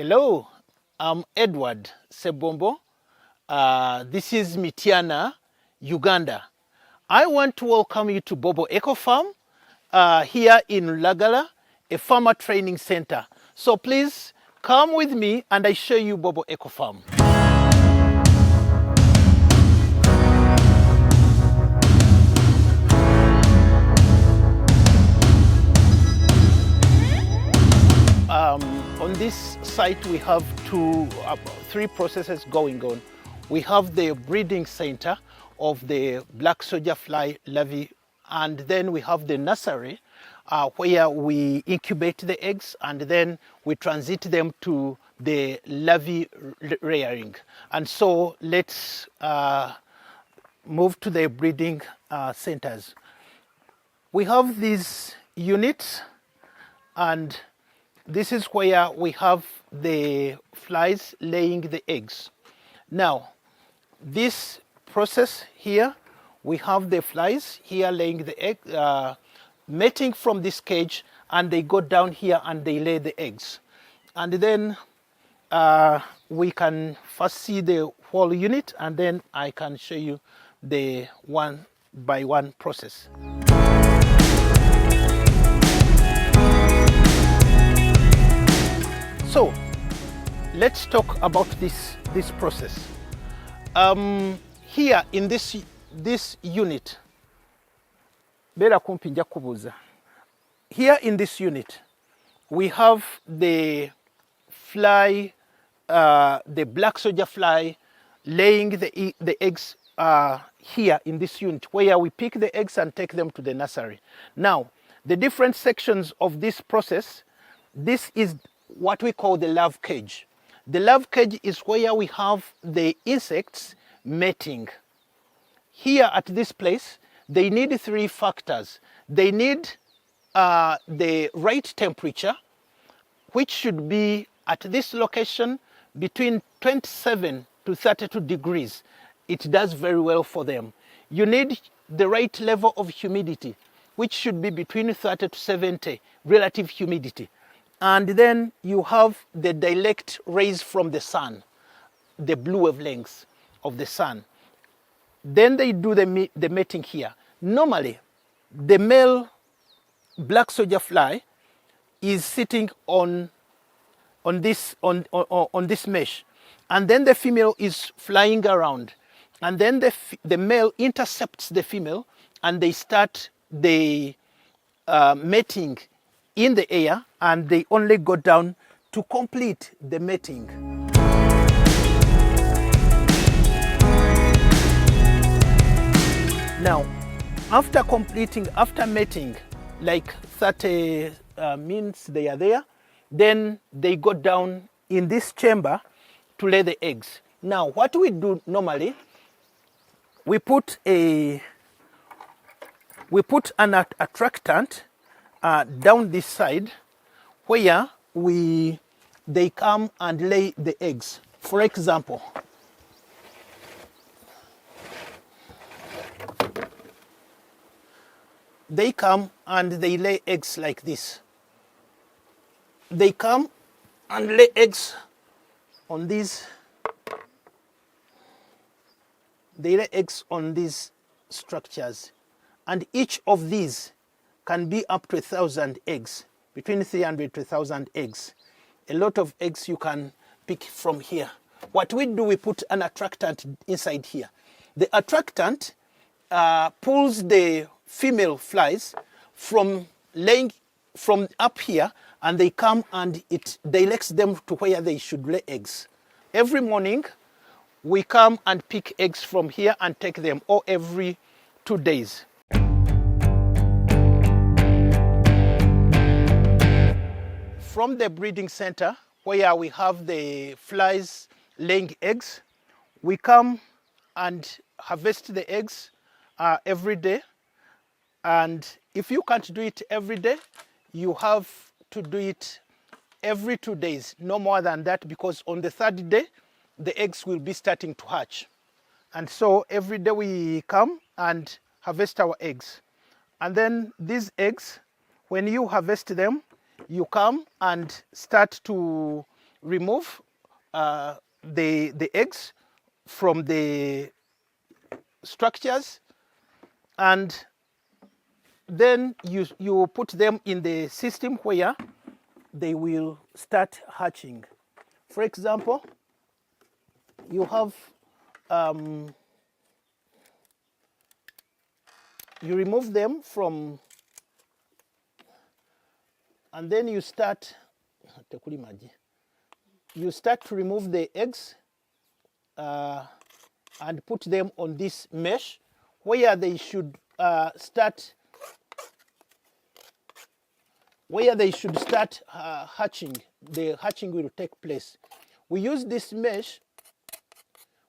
Hello, I'm Edward Sebombo. This is Mityana, Uganda. I want to welcome you to Bobo Eco Farm here in Lagala, a farmer training center. So please come with me and I show you Bobo Eco Farm. On this site we have three processes going on. We have the breeding center of the black soldier fly larvae, and then we have the nursery where we incubate the eggs and then we transit them to the larvae rearing. And so let's move to the breeding centers. We have these units, and this is where we have the flies laying the eggs. Now, this process here, we have the flies here laying the egg, mating from this cage, and they go down here and they lay the eggs. And then we can first see the whole unit, and then I can show you the one by one process. So let's talk about this process. Here in this unit, here in this unit, we have the fly, the black soldier fly, laying the eggs here in this unit, where we pick the eggs and take them to the nursery. Now, the different sections of this process, this is what we call the larve cage. The larve cage is where we have the insects mating. Here at this place, they need three factors. They need the right temperature, which should be at this location between 27 to 32 degrees. It does very well for them. You need the right level of humidity, which should be between 30 to 70 relative humidity. And then you have the direct rays from the sun, the blue wavelengths of the sun. Then they do the mating here. Normally, the male black soldier fly is sitting on this mesh, and then the female is flying around, and then the male intercepts the female, and they start the mating in the air, and they only go down to complete the mating. Now, after mating, like 30 minutes they are there, then they go down in this chamber to lay the eggs. Now, what we do normally, we put an attractant down this side, where they come and lay the eggs. For example, they come and they lay eggs like this. They come and lay eggs on these. They lay eggs on these structures, and each of these can be up to 1,000 eggs, between 300 to 1,000 eggs. A lot of eggs you can pick from here. What we do, we put an attractant inside here. The attractant pulls the female flies from up here, and they come and it directs them to where they should lay eggs. Every morning, we come and pick eggs from here and take them, or every 2 days. From the breeding center, where we have the flies laying eggs, we come and harvest the eggs every day. And if you can't do it every day, you have to do it every 2 days, no more than that, because on the third day, the eggs will be starting to hatch. And so every day we come and harvest our eggs. And then these eggs, when you harvest them, you come and start to remove the eggs from the structures, and then you put them in the system where they will start hatching. For example, you have you remove them from, and then you start to remove the eggs and put them on this mesh where they should start hatching. The hatching will take place. We use this mesh.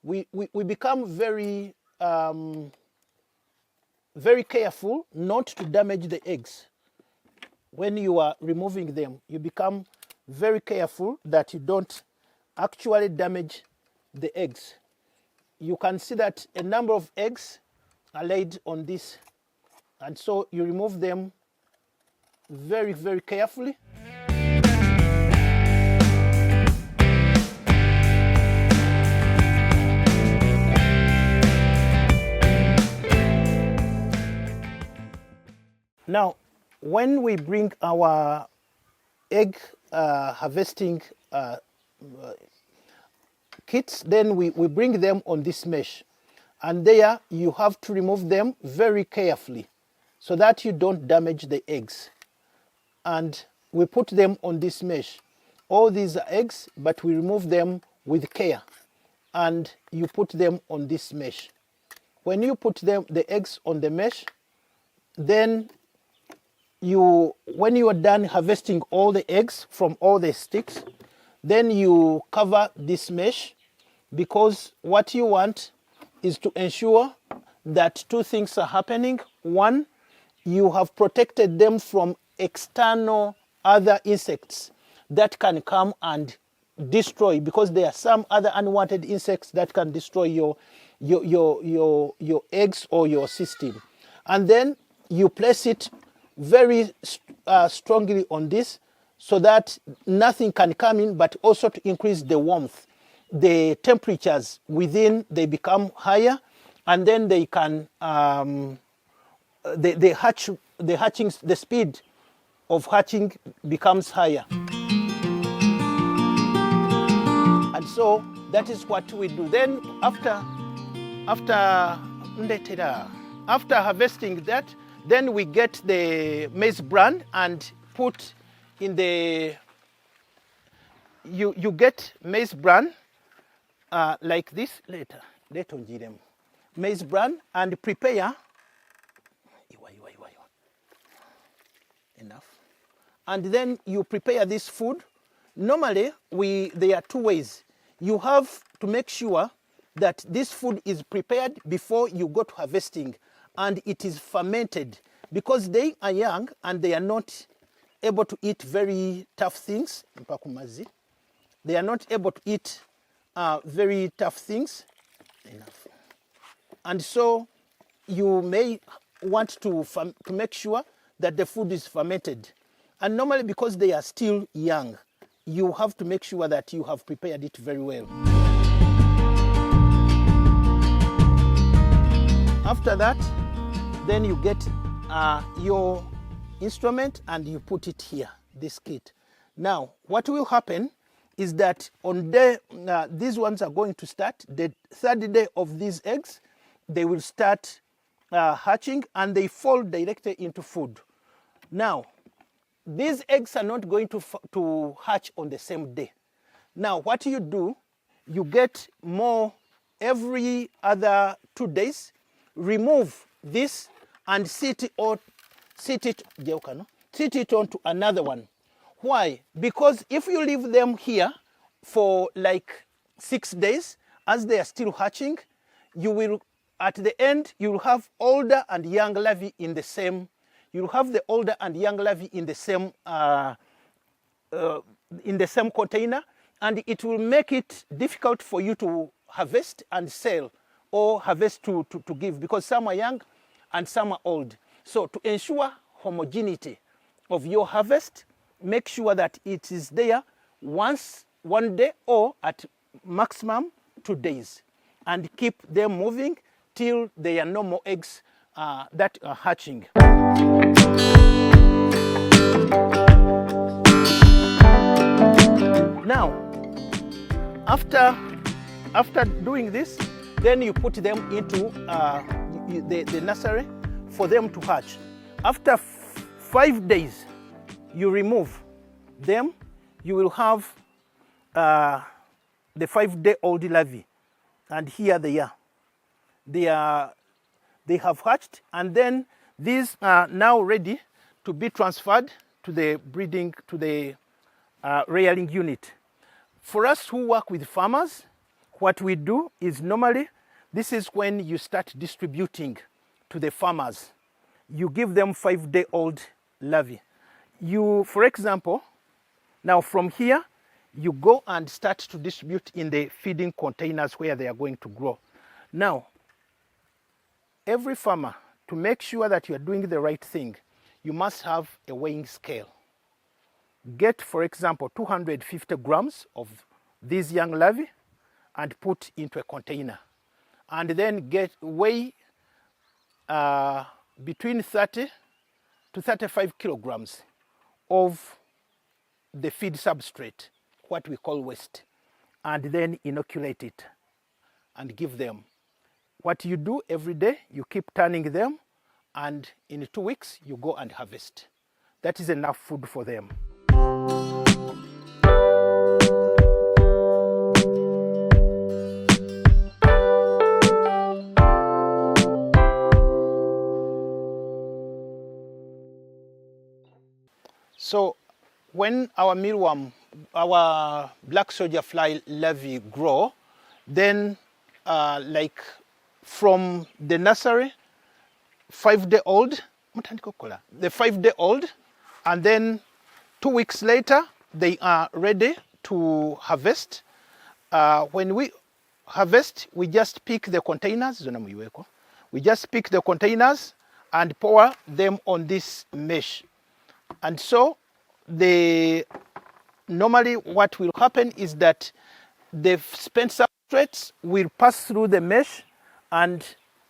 We become very very careful not to damage the eggs. When you are removing them, you become very careful that you don't actually damage the eggs. You can see that a number of eggs are laid on this, and so you remove them very, very carefully. Now, when we bring our egg harvesting kits, then we bring them on this mesh. And there you have to remove them very carefully so that you don't damage the eggs. And we put them on this mesh. All these are eggs, but we remove them with care. And you put them on this mesh. When you put the eggs on the mesh, then when you are done harvesting all the eggs from all the sticks, then you cover this mesh, because what you want is to ensure that two things are happening. One, you have protected them from external other insects that can come and destroy, because there are some other unwanted insects that can destroy your eggs or your system. And then you place it very strongly on this so that nothing can come in, but also to increase the warmth. The temperatures within, they become higher, and then they can the speed of hatching becomes higher. And so that is what we do. Then after harvesting that, then we get the maize bran and put in the, you get maize bran like this, maize bran, and prepare, enough. And then you prepare this food. Normally, there are two ways. You have to make sure that this food is prepared before you go to harvesting, and it is fermented, because they are young and they are not able to eat very tough things. They are not able to eat very tough things. Enough. And so you may want to make sure that the food is fermented. And normally, because they are still young, you have to make sure that you have prepared it very well. After that, then you get your instrument and you put it here, this kit. Now, what will happen is that on day, these ones are going to start. The third day of these eggs, they will start hatching, and they fall directly into food. Now, these eggs are not going to hatch on the same day. Now, what you do, you get more every other 2 days, remove this and sit it onto another one. Why? Because if you leave them here for like 6 days, as they are still hatching, you will, at the end, you will have older and young larvae in the same. You will have the older and young larvae in the same container, and it will make it difficult for you to harvest and sell, or harvest to give, because some are young and some are old. So to ensure homogeneity of your harvest, make sure that it is there. Once 1 day or at maximum 2 days, and keep them moving till there are no more eggs that are hatching. Now, after doing this, then you put them into the nursery for them to hatch. After 5 days, you remove them. You will have the 5-day-old larvae, and here they are. They have hatched, and then these are now ready to be transferred to the breeding, to the rearing unit. For us who work with farmers, what we do is normally, this is when you start distributing to the farmers. You give them 5-day-old larvae. You, for example, now from here, you go and start to distribute in the feeding containers where they are going to grow. Now, every farmer, to make sure that you are doing the right thing, you must have a weighing scale. Get, for example, 250 grams of these young larvae and put into a container. And then weigh between 30 to 35 kilograms of the feed substrate, what we call waste, and then inoculate it and give them. What you do every day, you keep turning them, and in 2 weeks, you go and harvest. That is enough food for them. So when our mealworm, our black soldier fly larvae grow, then like from the nursery, 5-day-old, the 5-day-old, and then 2 weeks later, they are ready to harvest. When we harvest, we just pick the containers. We just pick the containers and pour them on this mesh. And so normally what will happen is that the spent substrates will pass through the mesh, and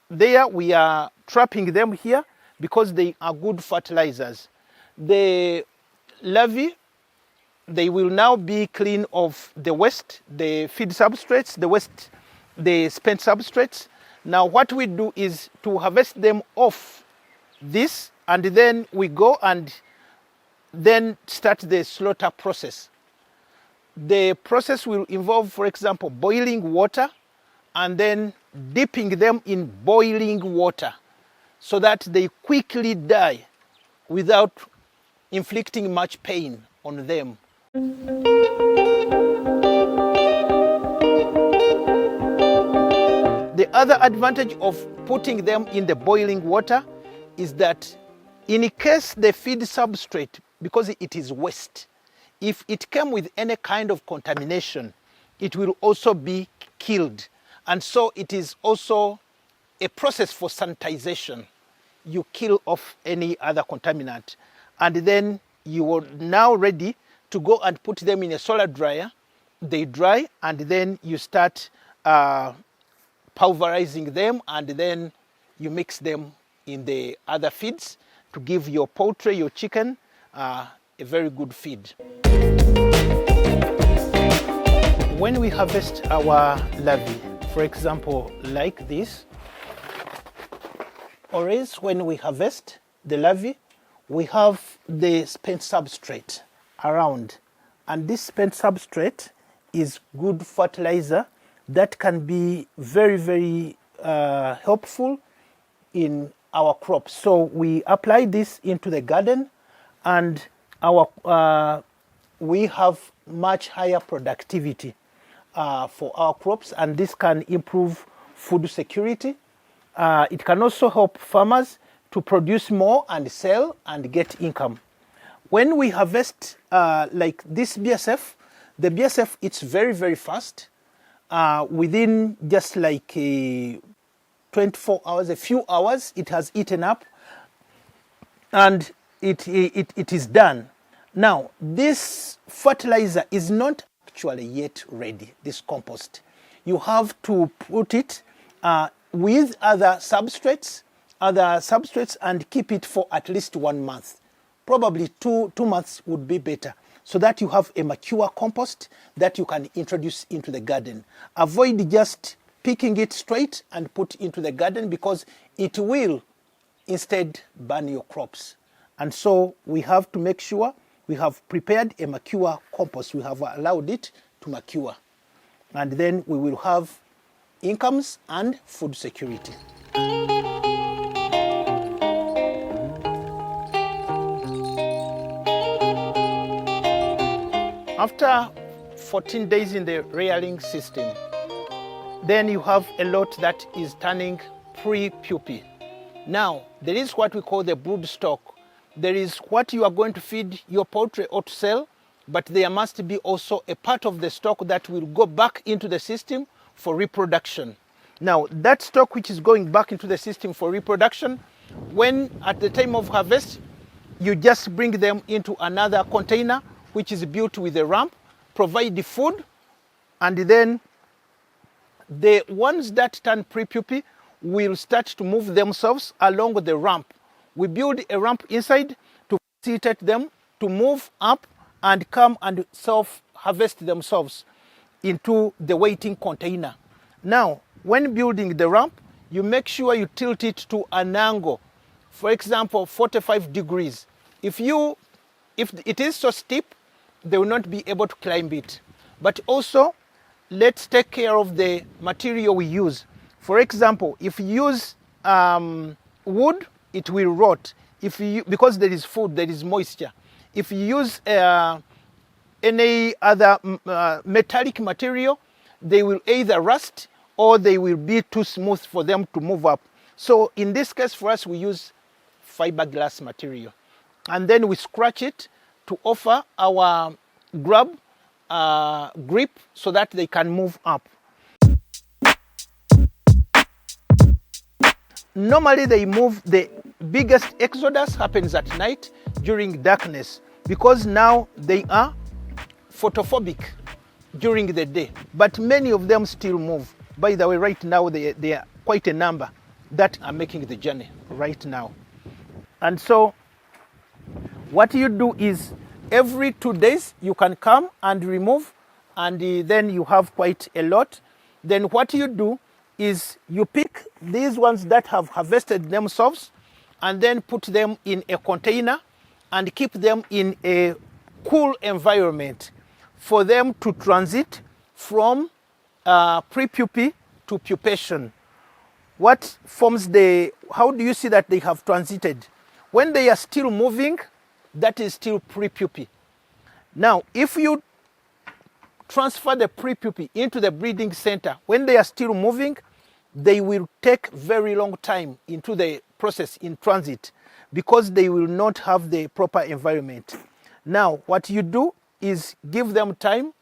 there we are trapping them here because they are good fertilizers. The larvae, they will now be clean of the waste, the feed substrates, the waste, the spent substrates. Now what we do is to harvest them off this, and then we go and then start the slaughter process. The process will involve, for example, boiling water and then dipping them in boiling water so that they quickly die without inflicting much pain on them. The other advantage of putting them in the boiling water is that in case the feed substrate, because it is waste, if it came with any kind of contamination, it will also be killed. And so it is also a process for sanitization. You kill off any other contaminant, and then you are now ready to go and put them in a solar dryer. They dry, and then you start pulverizing them, and then you mix them in the other feeds to give your poultry, your chicken, a very good feed. When we harvest our larvae, for example, like this, or else when we harvest the larvae, we have the spent substrate around, and this spent substrate is good fertilizer that can be very, very helpful in our crops. So we apply this into the garden, and we have much higher productivity for our crops, and this can improve food security. It can also help farmers to produce more and sell and get income. When we harvest like this BSF, the BSF, it's very, very fast. Within just like 24 hours, a few hours, it has eaten up, and it is done. Now, this fertilizer is not actually yet ready, this compost. You have to put it with other substrates and keep it for at least 1 month. Probably two months would be better, so that you have a mature compost that you can introduce into the garden. Avoid just picking it straight and put into the garden, because it will instead burn your crops. And so we have to make sure we have prepared a mature compost. We have allowed it to mature. And then we will have incomes and food security. After 14 days in the rearing system, then you have a lot that is turning pre-pupae. Now, there is what we call the brood stock. There is what you are going to feed your poultry or to sell, but there must be also a part of the stock that will go back into the system for reproduction. Now, that stock which is going back into the system for reproduction, when at the time of harvest, you just bring them into another container which is built with a ramp, provide the food, and then the ones that turn pre-pupae will start to move themselves along the ramp. We build a ramp inside to facilitate them to move up and come and self-harvest themselves into the waiting container. Now, when building the ramp, you make sure you tilt it to an angle, for example, 45 degrees. If it is so steep, they will not be able to climb it. But also, let's take care of the material we use. For example, if you use wood, it will rot. Because there is food, there is moisture. If you use any other metallic material, they will either rust or they will be too smooth for them to move up. So in this case, for us, we use fiberglass material. And then we scratch it to offer our grub grip so that they can move up. Normally they move, the biggest exodus happens at night during darkness, because now they are photophobic during the day, but many of them still move. By the way, right now they are quite a number that are making the journey right now. And so what you do is every 2 days you can come and remove, and then you have quite a lot. Then what you do is you pick these ones that have harvested themselves and then put them in a container and keep them in a cool environment for them to transit from pre-pupae to pupation. What forms how do you see that they have transited? When they are still moving, that is still pre-pupae. Now, if you transfer the pre-pupae into the breeding center, when they are still moving, they will take very long time into the process in transit, because they will not have the proper environment. Now, what you do is give them time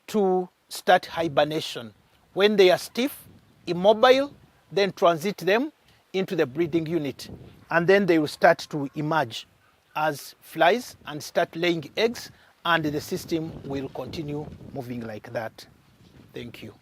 to start hibernation. When they are stiff, immobile, then transit them into the breeding unit, and then they will start to emerge as flies and start laying eggs, and the system will continue moving like that. Thank you.